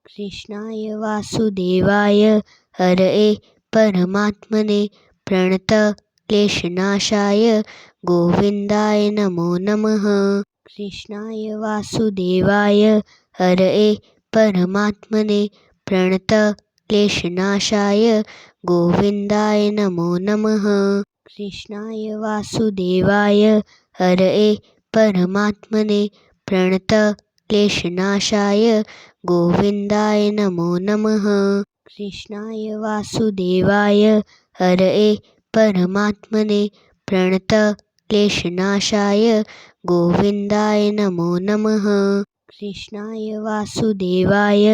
कृष्णाय वासुदेवाय हरये परमात्मने प्रणतक्लेशनाशाय गोविन्दाय नमो नमः। कृष्णाय वासुदेवाय हरये परमात्मने प्रणतक्लेशनाशाय गोविन्दाय नमो नमः। कृष्णाय वासुदेवाय हरये परमात्मने प्रणतक्लेशनाशाय गोविन्दाय नमो नमः। कृष्णाय वासुदेवाय हरये परमात्मने प्रणतक्लेशनाशाय गोविन्दाय नमो नमः। कृष्णाय वासुदेवाय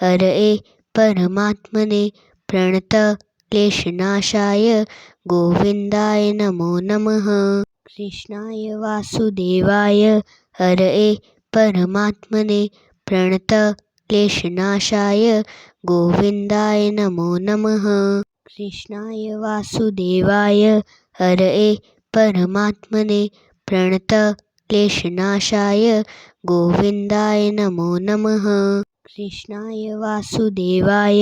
हरये परमात्मने प्रणतक्लेशनाशाय गोविन्दाय नमो नमः। कृष्णाय वासुदेवाय हरये परमात्मने प्रणतक्लेशनाशाय गोविन्दाय नमो नमः। कृष्णाय वासुदेवाय हरये परमात्मने प्रणतक्लेशनाशाय गोविन्दाय नमो नमः। कृष्णाय वासुदेवाय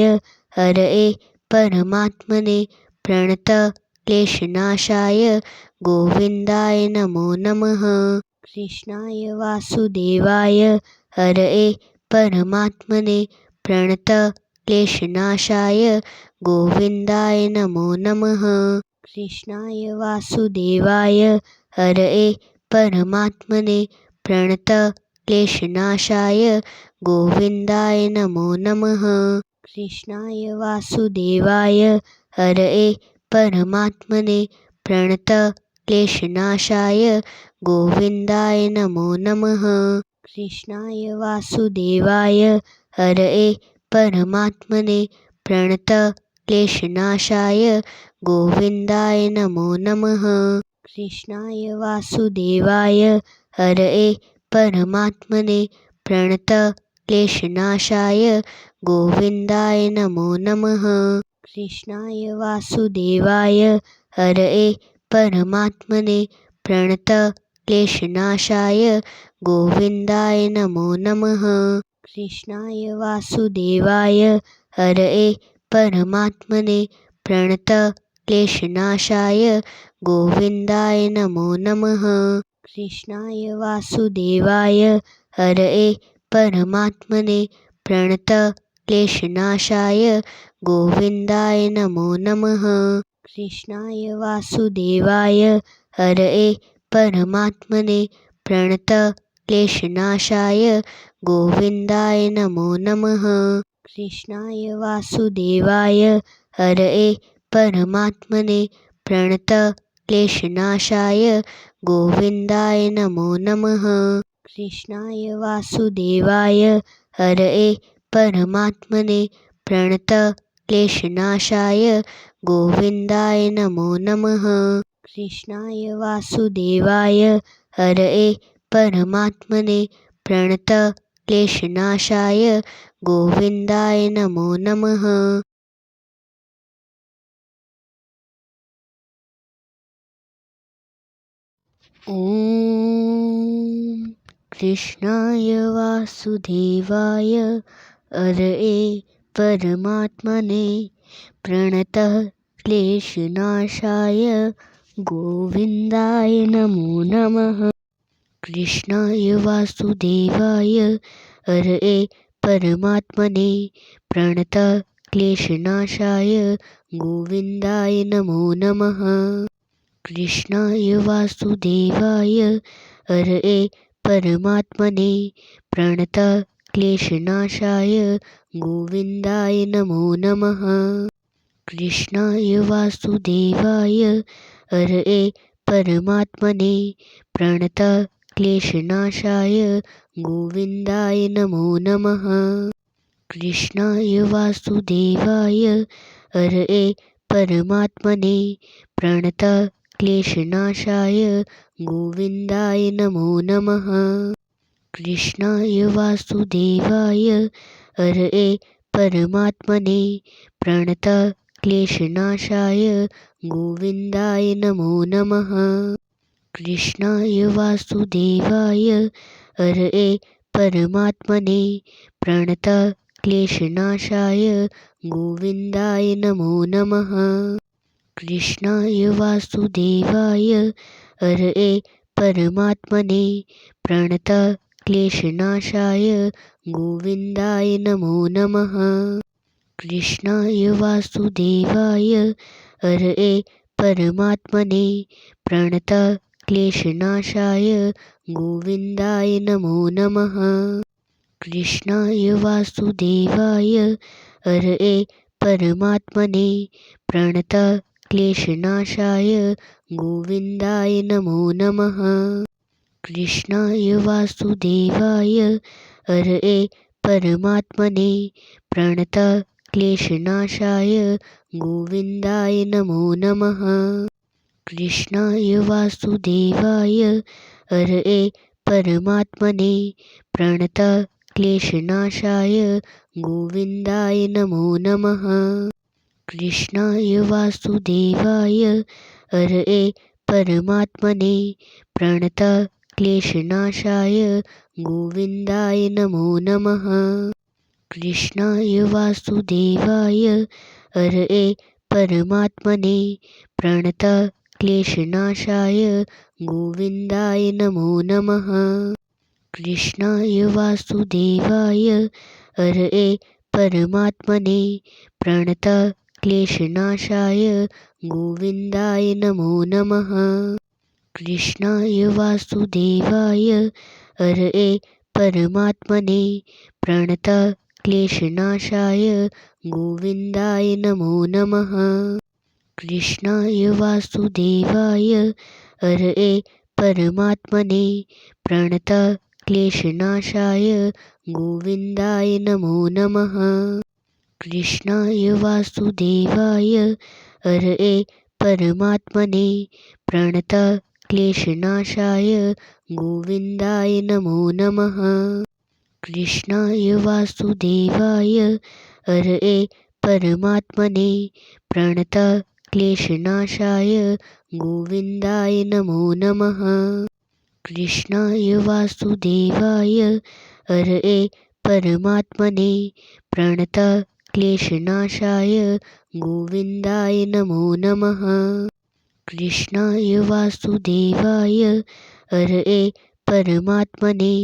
हरये परमात्मने प्रणतक्लेशनाशाय गोविन्दाय नमो नमः। कृष्णाय वासुदेवाय हरये परमात्मने प्रणतक्लेशनाशाय गोविन्दाय नमो नमः। कृष्णाय वासुदेवाय हरये परमात्मने प्रणतक्लेशनाशाय गोविन्दाय नमो नमः। कृष्णाय वासुदेवाय हरये परमात्मने प्रणतक्लेशनाशाय गोविन्दाय नमो नमः। कृष्णाय वासुदेवाय हरये परमात्मने प्रणतक्लेशनाशाय गोविन्दाय नमो नमः। कृष्णाय वासुदेवाय हरये परमात्मने प्रणतक्लेशनाशाय गोविन्दाय नमो नमः। कृष्णाय वासुदेवाय हरये परमात्मने प्रणतक्लेशनाशाय गोविन्दाय नमो नमः। कृष्णाय वासुदेवाय हरये परमात्मने प्रणतक्लेशनाशाय गोविन्दाय नमो नमः। कृष्णाय वासुदेवाय हरये परमात्मने प्रणतक्लेशनाशाय गोविन्दाय नमो नमः। कृष्णाय वासुदेवाय हरये परमात्मने प्रणतक्लेशनाशाय गोविन्दाय नमो नमः। कृष्णाय वासुदेवाय हरये परमात्मने प्रणतक्लेशनाशाय गोविन्दाय नमो नमः। कृष्णाय वासुदेवाय हरये परमात्मने प्रणतक्लेशनाशाय गोविन्दाय नमो नमः। कृष्णाय वासुदेवाय हरये परमात्मने प्रणतक्लेशनाशाय गोविन्दाय नमो नमः। ॐ कृष्णाय वासुदेवाय हरये परमात्मने प्रणतक्लेशनाशाय गोविन्दाय नमो नमः। कृष्णाय वासुदेवाय हरये परमात्मने प्रणतक्लेशनाशाय गोविन्दाय नमो नमः। कृष्णाय वासुदेवाय हरये परमात्मने प्रणतक्लेशनाशाय गोविन्दाय नमो नमः। कृष्णाय वासुदेवाय हरये परमात्मने प्रणतक्लेशनाशाय गोविन्दाय नमो नमः। कृष्णाय वासुदेवाय हरये परमात्मने प्रणतक्लेशनाशाय गोविन्दाय नमो नमः। कृष्णाय वासुदेवाय हरये परमात्मने प्रणतक्लेशनाशाय गोविन्दाय नमो नमः। कृष्णाय वासुदेवाय हरये परमात्मने प्रणतक्लेशनाशाय क्लेशनाशाय गोविन्दाय नमो नमः। कृष्णाय वासुदेवाय हरये परमात्मने प्रणतक्लेशनाशाय गोविन्दाय नमो नमः। कृष्णाय वासुदेवाय हरये परमात्मने प्रणतक्लेशनाशाय गोविन्दाय नमो नमः। कृष्णाय वासुदेवाय हरये परमात्मने प्रणतक्लेशनाशाय गोविन्दाय नमो नमः। कृष्णाय वासुदेवाय हरये परमात्मने प्रणतक्लेशनाशाय गोविन्दाय नमो नमः। कृष्णाय वासुदेवाय हरये परमात्मने प्रणतक्लेशनाशाय गोविन्दाय नमो नमः। कृष्णाय वासुदेवाय हरये परमात्मने प्रणतक्लेशनाशाय गोविन्दाय नमो नमः। कृष्णाय वासुदेवाय हरये परमात्मने प्रणतक्लेशनाशाय गोविन्दाय नमो नमः। कृष्णाय वासुदेवाय हरये परमात्मने प्रणतक्लेशनाशाय गोविन्दाय नमो नमः। कृष्णाय वासुदेवाय हरये परमात्मने प्रणतक्लेशनाशाय गोविन्दाय नमो नमः। कृष्णाय वासुदेवाय हरये परमात्मने प्रणतक्लेशनाशाय गोविन्दाय नमो नमः। कृष्णाय वासुदेवाय हरये परमात्मने प्रणतक्लेशनाशाय गोविन्दाय नमो नमः। कृष्णाय वासुदेवाय हरये परमात्मने प्रणतक्लेशनाशाय गोविन्दाय नमो नमः। कृष्णाय वासुदेवाय हरये परमात्मने प्रणतक्लेशनाशाय गोविन्दाय नमो नमः। कृष्णाय वासुदेवाय हरये परमात्मने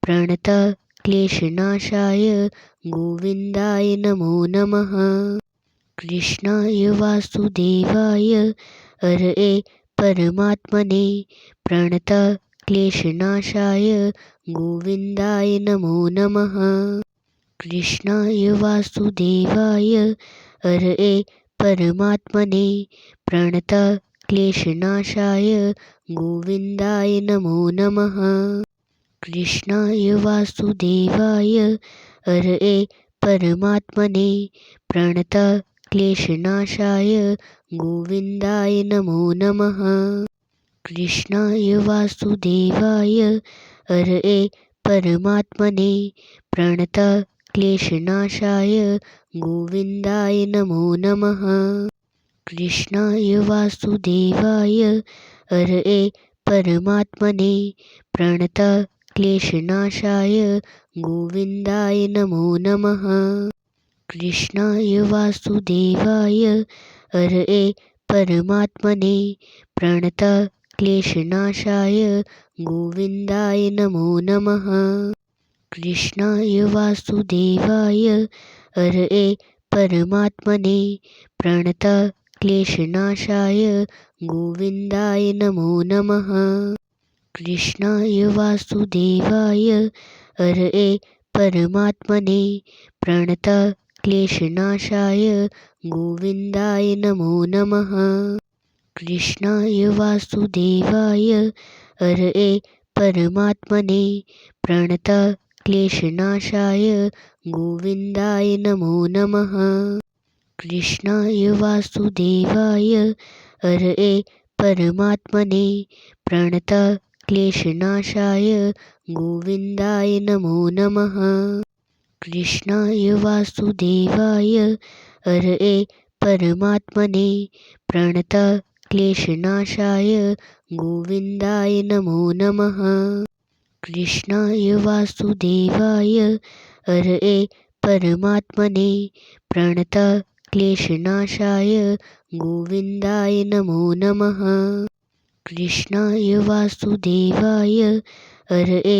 प्रणतक्लेशनाशाय गोविन्दाय नमो नमः। कृष्णाय वासुदेवाय हरये परमात्मने प्रणतक्लेशनाशाय गोविन्दाय नमो नमः। कृष्णाय वासुदेवाय हरये परमात्मने प्रणतक्लेशनाशाय गोविन्दाय नमो नमः। कृष्णाय वासुदेवाय हरये परमात्मने प्रणतक्लेशनाशाय गोविन्दाय नमो नमः। कृष्णाय वासुदेवाय हरये परमात्मने प्रणतक्लेशनाशाय गोविन्दाय नमो नमः। कृष्णाय वासुदेवाय हरये परमात्मने प्रणतक्लेशनाशाय गोविन्दाय नमो नमः। कृष्णाय वासुदेवाय हरये परमात्मने प्रणतक्लेशनाशाय गोविन्दाय नमो नमः। कृष्णाय वासुदेवाय हरये परमात्मने प्रणतक्लेशनाशाय गोविन्दाय नमो नमः। कृष्णाय वासुदेवाय हरये परमात्मने प्रणतक्लेशनाशाय गोविन्दाय नमो नमः। कृष्णाय वासुदेवाय हरये परमात्मने प्रणतक्लेशनाशाय गोविन्दाय नमो नमः। कृष्णाय वासुदेवाय हरये परमात्मने प्रणतक्लेशनाशाय गोविन्दाय नमो नमः। कृष्णाय वासुदेवाय हरये परमात्मने प्रणतक्लेशनाशाय गोविन्दाय नमो नमः। कृष्णाय वासुदेवाय हरये परमात्मने प्रणतक्लेशनाशाय गोविन्दाय नमो नमः। कृष्णाय वासुदेवाय हरये